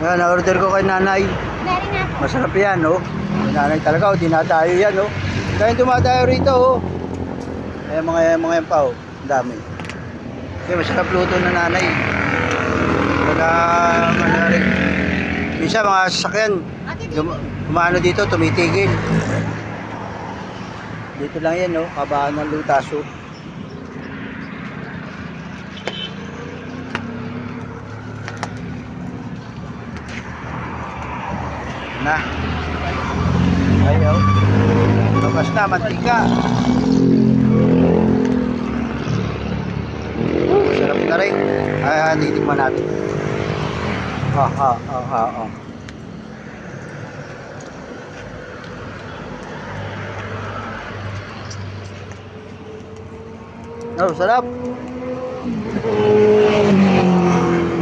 Yan, na-order ko kay nanay. Very na po. Masarap yan, oh. Nanay talaga, oh. Dinadayo yan, oh. Kaya dumadayo rito, oh. Ayan, mga yan pa, oh. Ang dami. Kaya masarap luto na nanay. Wala, manari. Minsan, mga sasakyan, kumano dito, tumitigil. Dito lang yan, oh. Kabaan ng lutas, oh. Na. Ayaw. Labas na, mantika. Sarap na rin. Ay, titikman natin. Oh, sarap.